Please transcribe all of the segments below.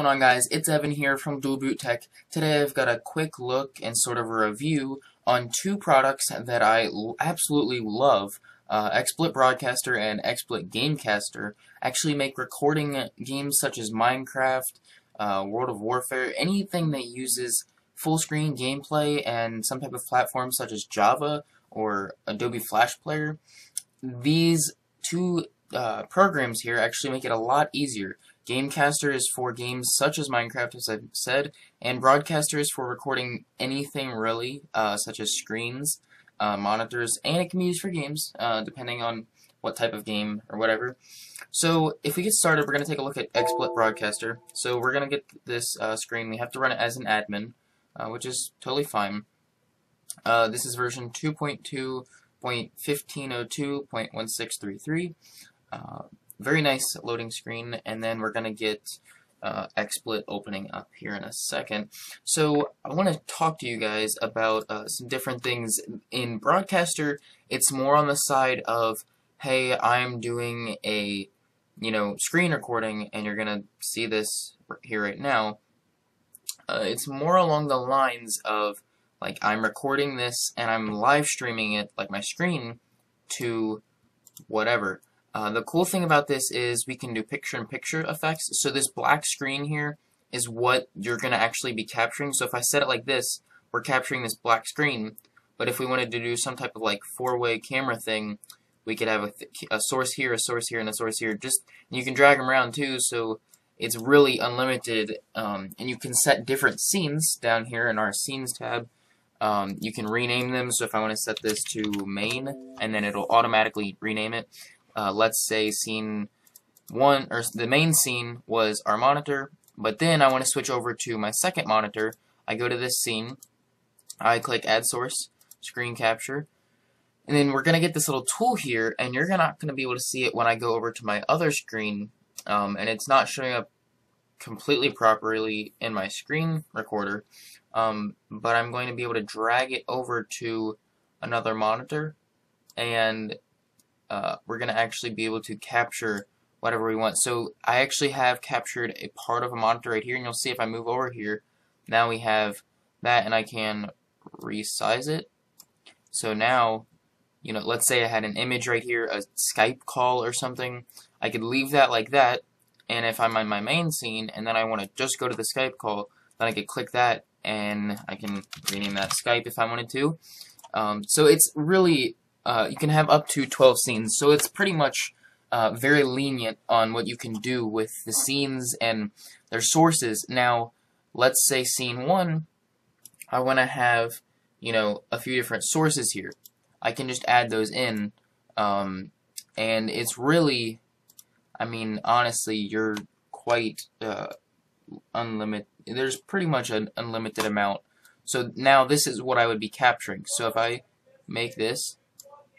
going on, guys? It's Evan here from Dual Boot Tech. Today I've got a quick look and sort of a review on two products that I absolutely love. XSplit Broadcaster and XSplit Gamecaster actually make recording games such as Minecraft, World of Warfare, anything that uses full screen gameplay and some type of platform such as Java or Adobe Flash Player. These two programs here actually make it a lot easier. Gamecaster is for games such as Minecraft, as I've said, and Broadcaster is for recording anything really, such as screens, monitors, and it can be used for games, depending on what type of game or whatever. So if we get started, we're going to take a look at XSplit Broadcaster. So we're going to get this screen. We have to run it as an admin, which is totally fine. This is version 2.2.1502.1633. Very nice loading screen, and then we're going to get XSplit opening up here in a second. So I want to talk to you guys about some different things. In Broadcaster, it's more on the side of, hey, I'm doing a screen recording, and you're going to see this here right now. It's more along the lines of, like, I'm recording this and I'm live streaming it, like my screen, to whatever. The cool thing about this is we can do picture-in-picture effects. So this black screen here is what you're going to actually be capturing. So if I set it like this, we're capturing this black screen. But if we wanted to do some type of like four-way camera thing, we could have a source here, a source here, and a source here. And you can drag them around too, so it's really unlimited. And you can set different scenes down here in our Scenes tab. You can rename them. So if I want to set this to main, and then it'll automatically rename it. Let's say scene 1, or the main scene was our monitor, but then I want to switch over to my second monitor. I go to this scene, I click add source, screen capture, and then we're going to get this little tool here, and you're not going to be able to see it when I go over to my other screen, and it's not showing up completely properly in my screen recorder, but I'm going to be able to drag it over to another monitor, and we're going to actually be able to capture whatever we want. So I actually have captured a part of a monitor right here, and you'll see if I move over here, now we have that, and I can resize it. So now, let's say I had an image right here, a Skype call or something, I could leave that like that, and if I'm on my main scene, and then I want to just go to the Skype call, then I could click that, and I can rename that Skype if I wanted to. So it's really you can have up to 12 scenes, so it's pretty much very lenient on what you can do with the scenes and their sources. Now, let's say scene 1, I want to have, a few different sources here. I can just add those in, and it's really, I mean, honestly, you're quite unlimited. There's pretty much an unlimited amount. So now this is what I would be capturing. So if I make this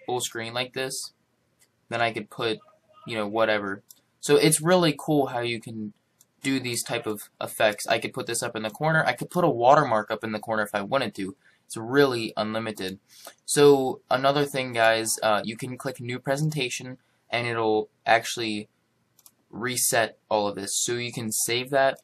full screen like this, then I could put, whatever. So it's really cool how you can do these type of effects. I could put this up in the corner. I could put a watermark up in the corner if I wanted to. It's really unlimited. So another thing, guys, you can click New Presentation, and it'll actually reset all of this. So you can save that,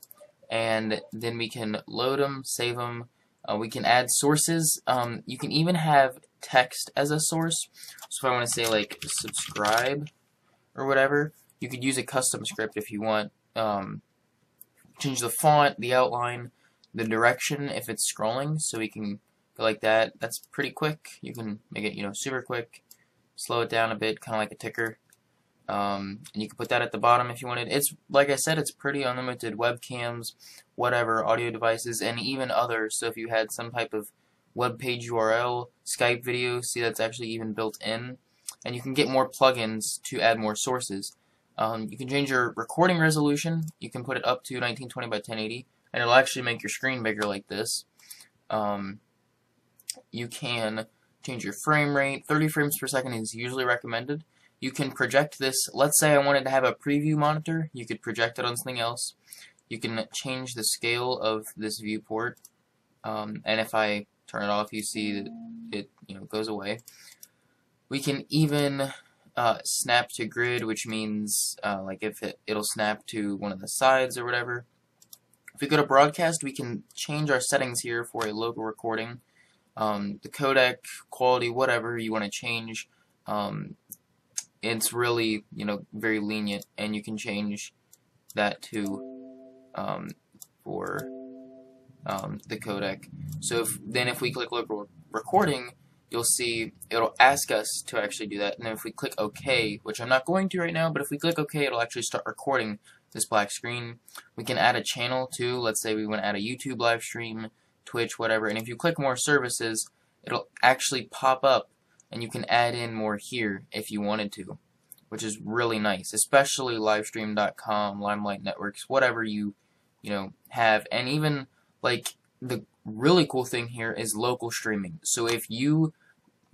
and then we can load them, save them. We can add sources. You can even have text as a source. So if I want to say like subscribe or whatever, you could use a custom script if you want. Change the font, the outline, the direction if it's scrolling, so we can go like that. That's pretty quick. You can make it super quick, slow it down a bit, kind of like a ticker. And you can put that at the bottom if you wanted. It's, like I said, it's pretty unlimited. Webcams, whatever, audio devices, and even others. So if you had some type of web page URL, Skype video, see that's actually even built in. And you can get more plugins to add more sources. You can change your recording resolution. You can put it up to 1920 by 1080, and it'll actually make your screen bigger like this. You can change your frame rate. 30 frames per second is usually recommended. You can project this. Let's say I wanted to have a preview monitor. You could project it on something else. You can change the scale of this viewport. And if I turn it off, you see that it goes away. We can even snap to grid, which means like if it'll snap to one of the sides or whatever. If we go to broadcast, we can change our settings here for a local recording. The codec, quality, whatever you want to change. It's really, very lenient, and you can change that too for the codec. So if we click local recording, you'll see it'll ask us to actually do that. And then if we click OK, which I'm not going to right now, but if we click OK, it'll actually start recording this black screen. We can add a channel too. Let's say we want to add a YouTube live stream, Twitch, whatever. And if you click more services, it'll actually pop up, and you can add in more here if you wanted to, which is really nice, especially livestream.com, Limelight Networks, whatever you have. And even like the really cool thing here is local streaming. So if you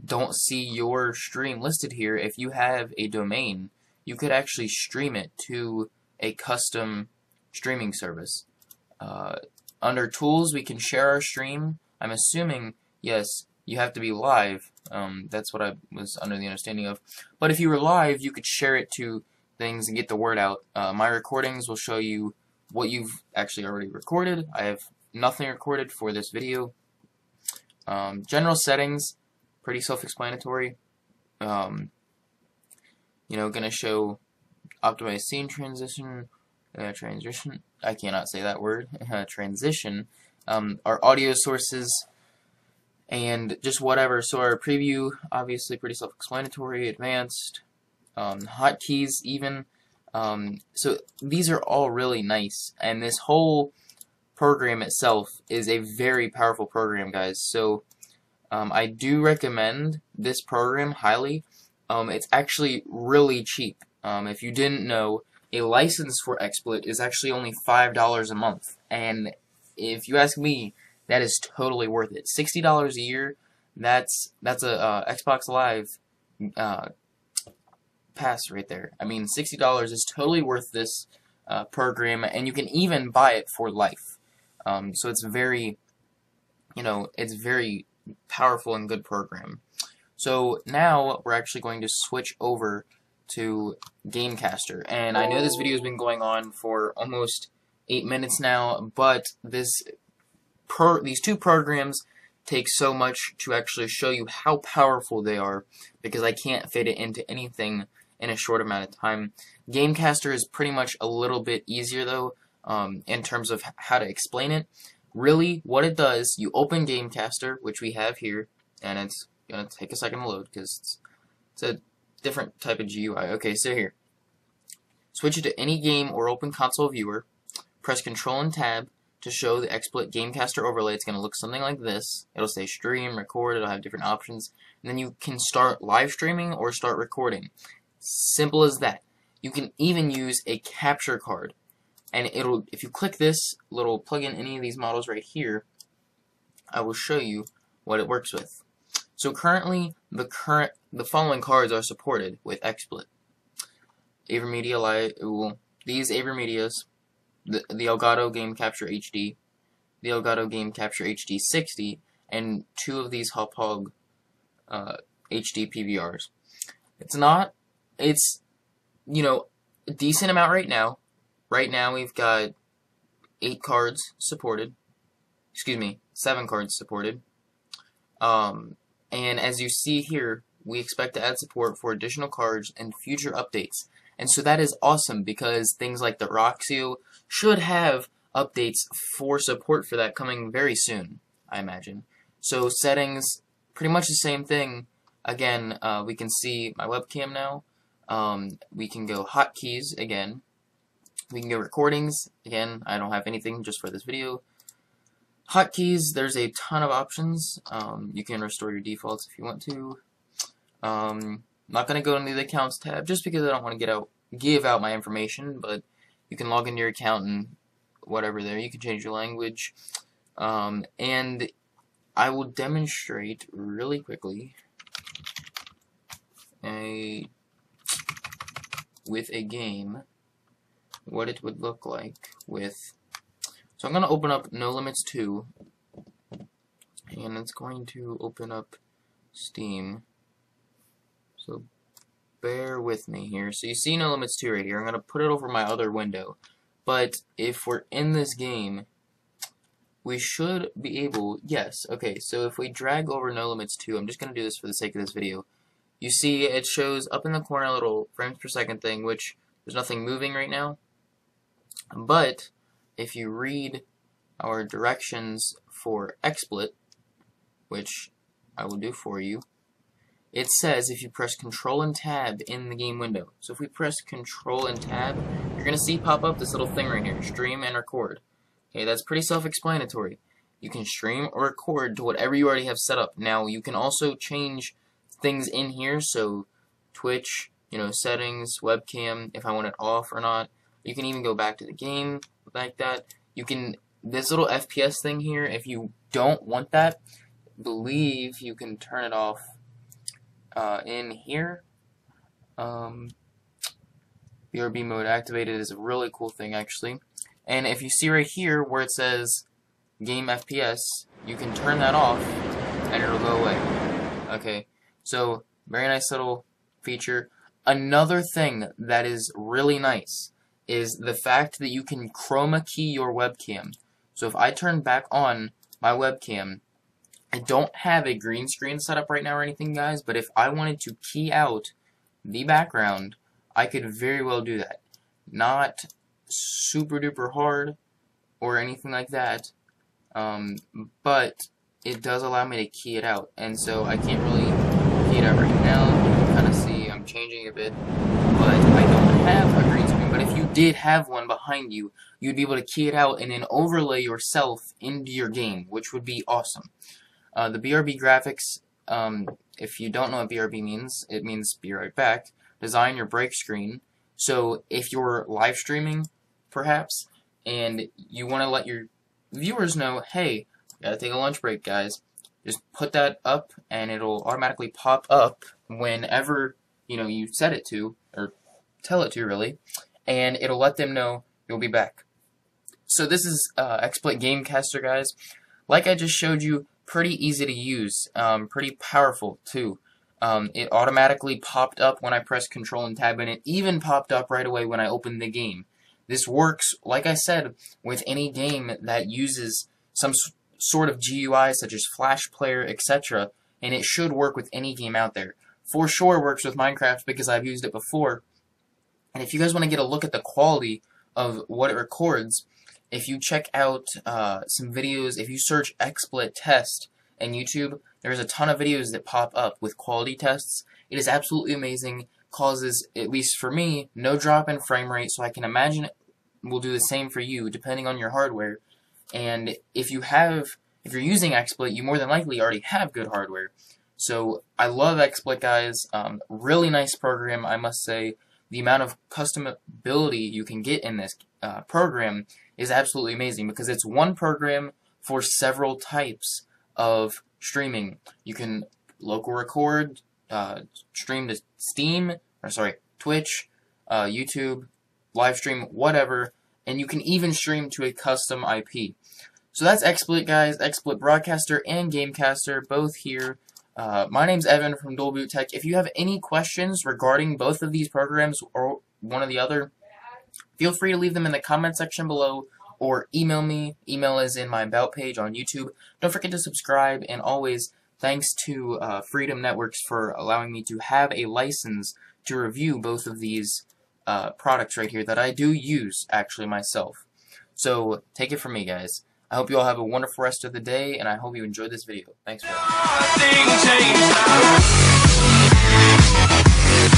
don't see your stream listed here, if you have a domain, you could actually stream it to a custom streaming service. Under tools, we can share our stream. I'm assuming, yes, you have to be live. That's what I was under the understanding of. But if you were live, you could share it to things and get the word out. My recordings will show you what you've actually already recorded. I have nothing recorded for this video. General settings, pretty self-explanatory. Gonna show optimized scene transition, I cannot say that word, transition, our audio sources, and just whatever. So our preview, obviously pretty self-explanatory, advanced, hotkeys even. So these are all really nice, and this whole program itself is a very powerful program, guys. So I do recommend this program highly. It's actually really cheap. If you didn't know, a license for XSplit is actually only $5 a month, and if you ask me, that is totally worth it. $60 a year, that's a Xbox Live pass right there. I mean, $60 is totally worth this program, and you can even buy it for life. So it's very, it's very powerful and good program. So now we're actually going to switch over to Gamecaster, and I know this video has been going on for almost 8 minutes now, but these two programs take so much to actually show you how powerful they are, because I can't fit it into anything in a short amount of time. Gamecaster is pretty much a little bit easier though, in terms of how to explain it. Really, what it does, you open Gamecaster, which we have here, and it's gonna take a second to load because it's a different type of GUI. Okay, so here, switch it to any game or open console viewer, press Control and Tab to show the XSplit Gamecaster overlay. It's going to look something like this. It'll say stream, record, it'll have different options, and then you can start live streaming or start recording. Simple as that. You can even use a capture card, and if you click this little plug in any of these models right here, I will show you what it works with. So currently, the following cards are supported with XSplit. AverMedia these AverMedias, the Elgato Game Capture HD, the Elgato Game Capture HD 60, and 2 of these Hauppauge HD PVRs. It's a decent amount right now. Right now we've got 8 cards supported. Excuse me, 7 cards supported. And as you see here, we expect to add support for additional cards and future updates. And so that is awesome, because things like the Roxio should have updates for support for that coming very soon, I imagine. So settings, pretty much the same thing. Again, we can see my webcam now. We can go hotkeys again. We can go recordings. Again, I don't have anything just for this video. Hotkeys, there's a ton of options. You can restore your defaults if you want to. I'm not going to go into the accounts tab just because I don't want to give out my information, but you can log into your account and whatever there. You can change your language. And I will demonstrate really quickly with a game what it would look like with. So I'm going to open up No Limits 2, and it's going to open up Steam. So bear with me here. So you see No Limits 2 right here. I'm going to put it over my other window. But if we're in this game, we should be able, yes, okay, so if we drag over no limits 2, I'm just going to do this for the sake of this video. You see it shows up in the corner a little frames per second thing, which there's nothing moving right now. But if you read our directions for XSplit, which I will do for you, it says if you press Control and Tab in the game window. So if we press Control and Tab, you're going to see pop up this little thing right here, stream and record. Okay, that's pretty self-explanatory. You can stream or record to whatever you already have set up. Now, you can also change things in here, so Twitch, settings, webcam, if I want it off or not. You can even go back to the game like that. You can, this little FPS thing here, if you don't want that, I believe you can turn it off in here. BRB mode activated is a really cool thing, actually. And if you see right here where it says game FPS, you can turn that off and it'll go away. Okay, so very nice little feature. Another thing that is really nice is the fact that you can chroma key your webcam. So if I turn back on my webcam, I don't have a green screen set up right now or anything, guys, but if I wanted to key out the background, I could very well do that. Not super duper hard or anything like that, but it does allow me to key it out, and so I can't really key it out right now. You can kind of see I'm changing a bit, but I don't have a green screen. But if you did have one behind you, you'd be able to key it out and then overlay yourself into your game, which would be awesome. The BRB graphics, if you don't know what BRB means, it means be right back. Design your break screen. So if you're live streaming, perhaps, and you want to let your viewers know, hey, gotta take a lunch break, guys, just put that up and it'll automatically pop up whenever you set it to, or tell it to, really, and it'll let them know you'll be back. So this is XSplit Gamecaster, guys. Like I just showed you, pretty easy to use, pretty powerful too. It automatically popped up when I pressed Control and Tab, and it even popped up right away when I opened the game. This works, like I said, with any game that uses some sort of GUI such as Flash Player, etc., and it should work with any game out there. For sure works with Minecraft because I've used it before. And if you guys want to get a look at the quality of what it records, if you check out some videos, if you search XSplit test in YouTube, there's a ton of videos that pop up with quality tests. It is absolutely amazing. Causes, at least for me, no drop in frame rate, so I can imagine it will do the same for you depending on your hardware. And if you're using XSplit, you more than likely already have good hardware. So I love XSplit, guys. Really nice program, I must say. The amount of customability you can get in this program is absolutely amazing because it's one program for several types of streaming. You can local record, stream to Steam, Twitch, YouTube, live stream, whatever, and you can even stream to a custom IP. So that's XSplit, guys. XSplit Broadcaster and Gamecaster, both here. My name's Evan from Dual Boot Tech. If you have any questions regarding both of these programs or one or the other, feel free to leave them in the comment section below or email me. Email is in my About page on YouTube. Don't forget to subscribe, and always thanks to Freedom Networks for allowing me to have a license to review both of these products right here that I do use actually myself. So take it from me, guys. I hope you all have a wonderful rest of the day, and I hope you enjoyed this video. Thanks for watching.